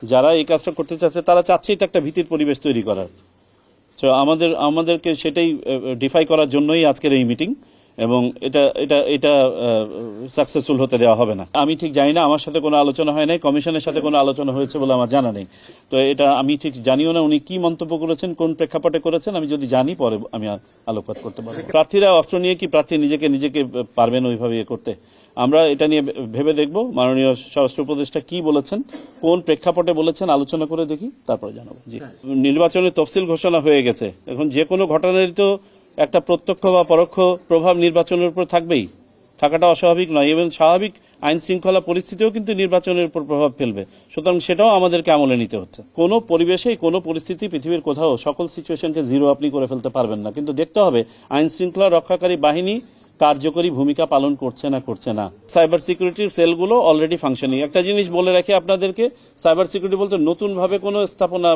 যারা এই কাজটা করতে চাচ্ছে তারা চাচ্ছেই তো একটা ভীতির পরিবেশ তৈরি করার। তো আমাদেরকে সেটাই ডিফাই করার জন্যই আজকের এই মিটিং, এবং এটা এটা এটা সাকসেসফুল হতে দেওয়া হবে না। আমি ঠিক জানি না, আমার সাথে কোনো আলোচনা হয় নাই, কমিশনের সাথে কোনো আলোচনা হয়েছে বলে আমার জানা নেই। তো এটা আমি ঠিক জানিও না উনি কি মন্তব্য করেছেন, কোন প্রেক্ষাপটে করেছেন। আমি যদি জানি পরে আমি আলোকপাত করতে পারবো। প্রার্থীরা অস্ত্র নিয়ে কি প্রার্থী নিজেকে পারবেন ওইভাবে করতে? আমরা এটা নিয়ে ভেবে দেখব মাননীয় স্বরাষ্ট্র উপদেষ্টা কি বলেছেন, কোন প্রেক্ষাপটে বলেছেন, আলোচনা করে দেখি, তারপরে জানাবো। জি, নির্বাচনের তফসিল ঘোষণা হয়ে গেছে। এখন যে কোনো ঘটনারই তো একটা প্রত্যক্ষ বা পরোক্ষ প্রভাব নির্বাচনের উপর থাকবেই, থাকাটা অস্বাভাবিক নয়। এবং স্বাভাবিক আইন শৃঙ্খলা পরিস্থিতিও কিন্তু নির্বাচনের উপর প্রভাব ফেলবে, সুতরাং সেটাও আমাদেরকে আমলে নিতে হচ্ছে। কোনো পরিবেশে কোনো পরিস্থিতি পৃথিবীর কোথাও সকল সিচুয়েশনকে জিরো আপনি করে ফেলতে পারবেন না, কিন্তু দেখতে হবে আইন শৃঙ্খলা রক্ষাকারী বাহিনী কার্যকরী ভূমিকা পালন করছে না। সাইবার সিকিউরিটির সেলগুলো অলরেডি ফাংশনিং। একটা জিনিস বলে রাখি আপনাদেরকে, সাইবার সিকিউরিটি বলতে নতুন ভাবে কোনো স্থাপনা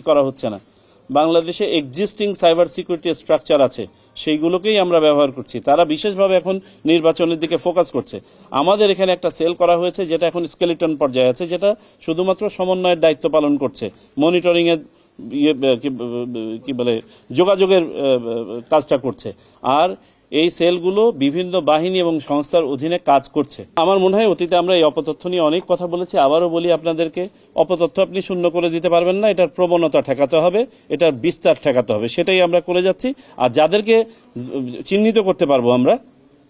করা হচ্ছে না। বাংলাদেশে এক্সিস্টিং সাইবার সিকিউরিটি স্ট্রাকচার আছে, সেইগুলোকেই আমরা ব্যবহার করছি। তারা বিশেষভাবে এখন নির্বাচনের দিকে ফোকাস করছে। আমাদের এখানে একটা সেল করা হয়েছে যেটা এখন স্কেলিটন পর্যায়ে আছে, যেটা শুধুমাত্র সমন্বয়ের দায়িত্ব পালন করছে, মনিটরিং এর কি বলে যোগাযোগের কাজটা করছে। আর এই সেলগুলো বিভিন্ন বাহিনী এবং সংস্থার অধীনে কাজ করছে। আমার মনে হয় অতীতে আমরা এই অপতথ্য নিয়ে অনেক কথা বলেছি, আবারও বলি আপনাদেরকে, অপতথ্য আপনি শূন্য করে দিতে পারবেন না। এটার প্রবণতা ঠেকাতে হবে, এটার বিস্তার ঠেকাতে হবে, সেটাই আমরা করে যাচ্ছি। আর যাদেরকে চিহ্নিত করতে পারবো আমরা,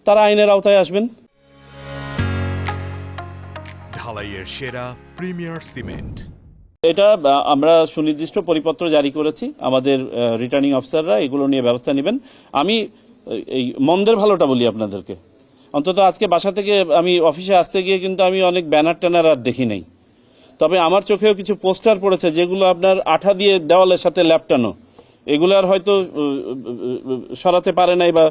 তারা আইনের আওতায় আসবেন। ঢালাইয়ের সেরা প্রিমিয়ার সিমেন্ট। এটা আমরা সুনির্দিষ্ট পরিপত্র জারি করেছি, আমাদের রিটার্নিং অফিসাররা এগুলো নিয়ে ব্যবস্থা নেবেন। আমি এই মন্দের ভালোটা বলি আপনাদেরকে, অন্তত আজকে বাসা থেকে আমি অফিসে আসতে গিয়ে কিন্তু আমি অনেক ব্যানার ট্যানার আর দেখি নাই। তবে আমার চোখেও কিছু পোস্টার পড়েছে যেগুলো আপনার আঠা দিয়ে দেওয়ালের সাথে ল্যাপটানো, এগুলো আর হয়তো সরাতে পারে নাই বা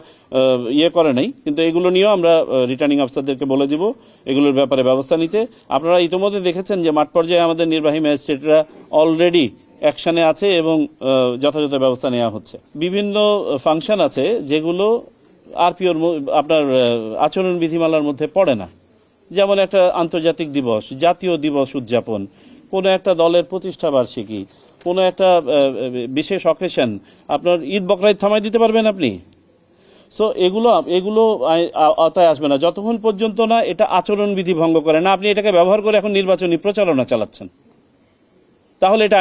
করে নাই, কিন্তু এগুলো নিয়েও আমরা রিটার্নিং অফিসারদেরকে বলে দিব এগুলোর ব্যাপারে ব্যবস্থা নিতে। আপনারা ইতিমধ্যে দেখেছেন যে মাঠ পর্যায়ে আমাদের নির্বাহী ম্যাজিস্ট্রেটরা অলরেডি অ্যাকশনে আছে এবং যথাযথ ব্যবস্থা নেওয়া হচ্ছে। বিভিন্ন ফাংশন আছে যেগুলো আরপিওর আপনার আচরণ বিধিমালার মধ্যে পড়ে না, যেমন একটা আন্তর্জাতিক দিবস, জাতীয় দিবস উদযাপন, কোনো একটা দলের প্রতিষ্ঠা বার্ষিকী, কোনো একটা বিশেষ অকেশন, আপনার ঈদ বকরা ঈদ থামাই দিতে পারবেন আপনি? সো এগুলো আওতায় আসবে না যতক্ষণ পর্যন্ত না এটা আচরণবিধি ভঙ্গ করে না। আপনি এটাকে ব্যবহার করে এখন নির্বাচনী প্রচারণা চালাচ্ছেন, তাহলে এটা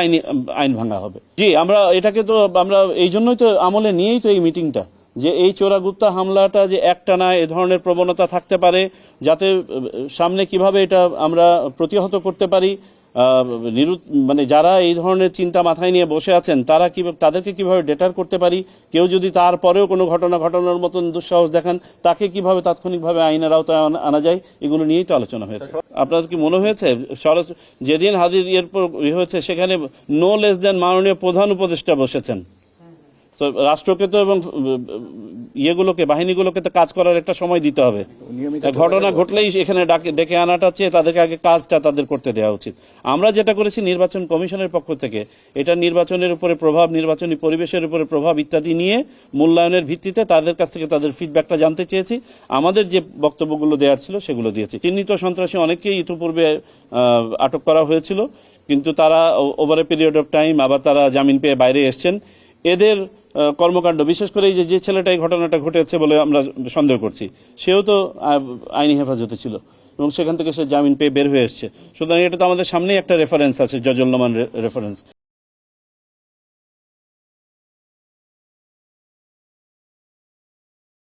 আইন ভাঙা হবে। জি, আমরা এটাকে তো আমরা এই জন্যই তো আমলে নিয়েই তো এই মিটিংটা, যে এই চোরাগুপ্তা হামলাটা যে একটানা এ ধরনের প্রবণতা থাকতে পারে, যাতে সামনে কিভাবে এটা আমরা প্রতিহত করতে পারি, মানে যারা এই ধরনের চিন্তা মাথায় নিয়ে বসে আছেন তাদেরকে কিভাবে ডেটার করতে পারি, কেউ যদি তারপরেও কোনো ঘটনার মতন দুঃসাহস দেখান তাকে কিভাবে তাৎক্ষণিকভাবে আইনের আওতায় আনা যায়, এগুলো নিয়েই তো আলোচনা হয়েছে। আপনাদের কি মনে হয়েছে যেদিন হাজির হয়েছে সেখানে নো লেস দেন মাননীয় প্রধান উপদেষ্টা বসেছেন? রাষ্ট্রকে তো এবং বাহিনীগুলোকে তো কাজ করার একটা সময় দিতে হবে। ঘটনা ঘটলেই এখানে ডেকে আনাটা চেয়ে তাদেরকে আগে কাজটা তাদের করতে দেওয়া উচিত। আমরা যেটা করেছি নির্বাচন কমিশনের পক্ষ থেকে, এটা নির্বাচনের উপরে প্রভাব, নির্বাচনী পরিবেশের উপরে প্রভাব ইত্যাদি নিয়ে মূল্যায়নের ভিত্তিতে তাদের কাছ থেকে তাদের ফিডব্যাকটা জানতে চেয়েছি। আমাদের যে বক্তব্যগুলো দেওয়ার ছিল সেগুলো দিয়েছি। চিহ্নিত সন্ত্রাসী অনেকেই ইতিপূর্বে আটক করা হয়েছিল, কিন্তু তারা over a period of time আবার তারা জামিন পেয়ে বাইরে এসছেন। এদের কর্মকাণ্ড, বিশেষ করে এই যে ছেলেটা এই ঘটনাটা ঘটেছে বলে আমরা সন্দেহ করছি, সেও তো আইনি হেফাজতে ছিল এবং সেখান থেকে সে জামিন পেয়ে বের হয়ে এসছে। সুতরাং এটা তো আমাদের সামনেই একটা রেফারেন্স আছে, জজলনামান রেফারেন্স।